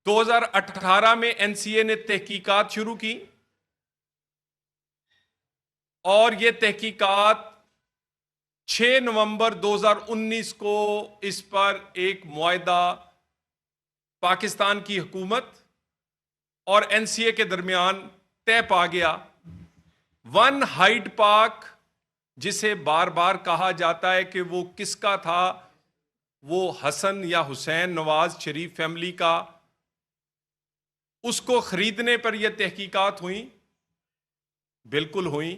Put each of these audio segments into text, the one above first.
2018 میں N C اے نے تحقیقات شروع کی اور یہ تحقیقات 6 نومبر 2019 کو اس پر ایک معاہدہ پاکستان کی حکومت اور این سی اے کے درمیان طے پا گیا۔ ون ہائیڈ پارک، جسے بار بار کہا جاتا ہے کہ وہ کس کا تھا، وہ حسن یا حسین نواز شریف فیملی کا، اس کو خریدنے پر یہ تحقیقات ہوئیں، بالکل ہوئیں۔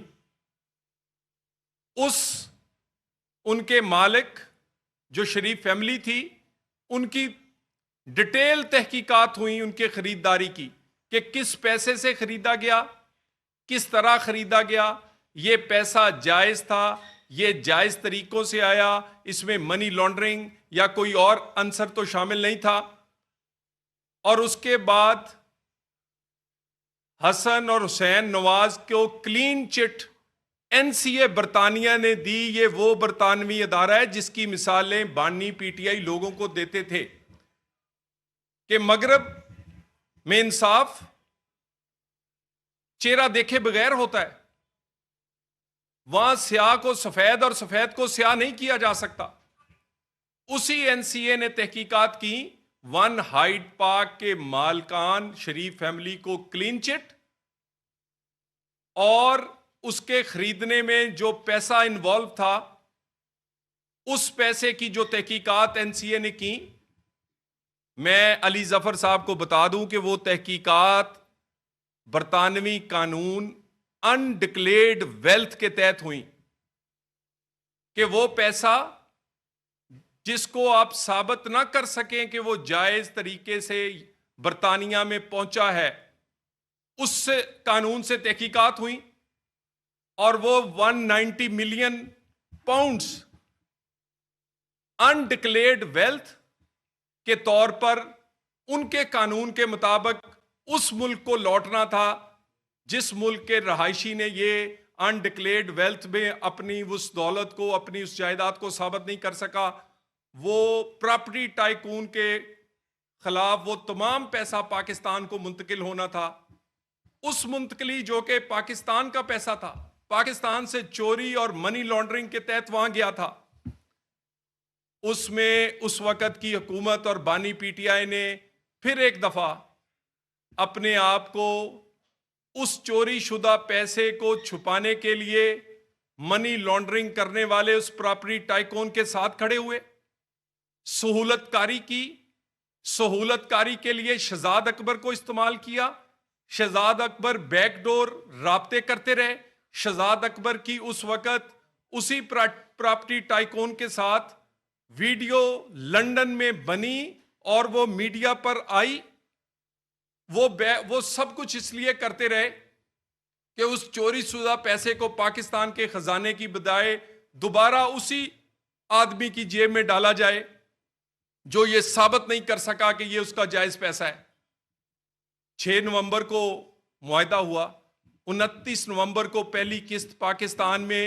ان کے مالک جو شریف فیملی تھی، ان کی ڈیٹیل تحقیقات ہوئیں ان کے خریداری کی، کہ کس پیسے سے خریدا گیا، کس طرح خریدا گیا، یہ پیسہ جائز تھا، یہ جائز طریقوں سے آیا، اس میں منی لانڈرنگ یا کوئی اور عنصر تو شامل نہیں تھا۔ اور اس کے بعد حسن اور حسین نواز کو کلین چٹ این سی اے برطانیہ نے دی۔ یہ وہ برطانوی ادارہ ہے جس کی مثالیں بانی پی ٹی آئی لوگوں کو دیتے تھے کہ مغرب میں انصاف چہرہ دیکھے بغیر ہوتا ہے، وہاں سیاہ کو سفید اور سفید کو سیاہ نہیں کیا جا سکتا۔ اسی این سی اے نے تحقیقات کی، ون ہائیڈ پارک کے مالکان شریف فیملی کو کلین چٹ اور اس کے خریدنے میں جو پیسہ انوالو تھا، اس پیسے کی جو تحقیقات این سی اے نے کی، میں علی ظفر صاحب کو بتا دوں کہ وہ تحقیقات برطانوی قانون انڈکلیئرڈ ویلتھ کے تحت ہوئیں، کہ وہ پیسہ جس کو آپ ثابت نہ کر سکیں کہ وہ جائز طریقے سے برطانیہ میں پہنچا ہے، اس سے قانون سے تحقیقات ہوئیں، اور وہ 190 ملین پاؤنڈز انڈکلیئرڈ ویلتھ کے طور پر ان کے قانون کے مطابق اس ملک کو لوٹنا تھا جس ملک کے رہائشی نے یہ انڈکلیئرڈ ویلتھ میں اپنی اس دولت کو، اپنی اس جائیداد کو ثابت نہیں کر سکا۔ وہ پراپرٹی ٹائکون کے خلاف وہ تمام پیسہ پاکستان کو منتقل ہونا تھا۔ اس منتقلی جو کہ پاکستان کا پیسہ تھا، پاکستان سے چوری اور منی لانڈرنگ کے تحت وہاں گیا تھا، اس میں اس وقت کی حکومت اور بانی پی ٹی آئی نے پھر ایک دفعہ اپنے آپ کو اس چوری شدہ پیسے کو چھپانے کے لیے منی لانڈرنگ کرنے والے اس پراپرٹی ٹائکون کے ساتھ کھڑے ہوئے، سہولت کاری کے لیے شہزاد اکبر کو استعمال کیا۔ شہزاد اکبر بیک ڈور رابطے کرتے رہے۔ شہزاد اکبر کی اس وقت اسی پراپرٹی ٹائکون کے ساتھ ویڈیو لندن میں بنی اور وہ میڈیا پر آئی۔ وہ سب کچھ اس لیے کرتے رہے کہ اس چوری شدہ پیسے کو پاکستان کے خزانے کی بجائے دوبارہ اسی آدمی کی جیب میں ڈالا جائے جو یہ ثابت نہیں کر سکا کہ یہ اس کا جائز پیسہ ہے۔ 6 نومبر کو معاہدہ ہوا، 29 نومبر کو پہلی قسط پاکستان میں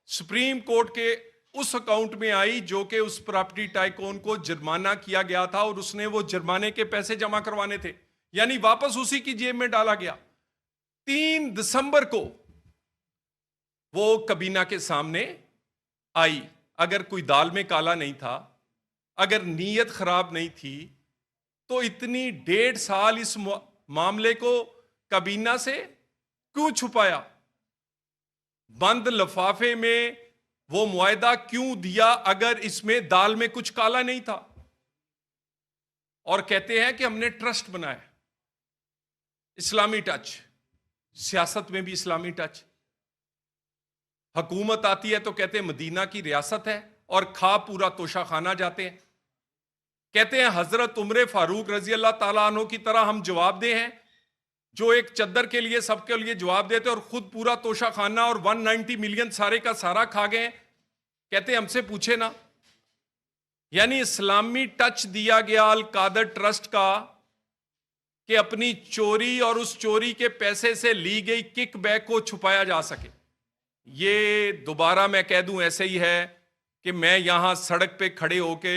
سپریم کورٹ کے اس اکاؤنٹ میں آئی جو کہ اس پراپرٹی ٹائکون کو جرمانہ کیا گیا تھا، اور اس نے وہ جرمانے کے پیسے جمع کروانے تھے، یعنی واپس اسی کی جیب میں ڈالا گیا۔ 3 دسمبر کو وہ کابینہ کے سامنے آئی۔ اگر کوئی دال میں کالا نہیں تھا، اگر نیت خراب نہیں تھی، تو اتنی 1.5 سال اس معاملے کو کابینہ سے کیوں چھپایا؟ بند لفافے میں وہ معاہدہ کیوں دیا اگر اس میں دال میں کچھ کالا نہیں تھا؟ اور کہتے ہیں کہ ہم نے ٹرسٹ بنایا، اسلامی ٹچ، سیاست میں بھی اسلامی ٹچ۔ حکومت آتی ہے تو کہتے ہیں مدینہ کی ریاست ہے، اور کھا پورا توشہ خانہ جاتے ہیں۔ کہتے ہیں حضرت عمر فاروق رضی اللہ تعالیٰ عنہ کی طرح ہم جواب دہ ہیں، جو ایک چادر کے لیے سب کے لیے جواب دیتے اور خود پورا توشہ خانہ اور 190 ملین سارے کا سارا کھا گئے۔ کہتے ہیں ہم سے پوچھے نا۔ یعنی اسلامی ٹچ دیا گیا القادر ٹرسٹ کا کہ اپنی چوری اور اس چوری کے پیسے سے لی گئی کک بیک کو چھپایا جا سکے۔ یہ دوبارہ میں کہہ دوں ایسے ہی ہے کہ میں یہاں سڑک پہ کھڑے ہو کے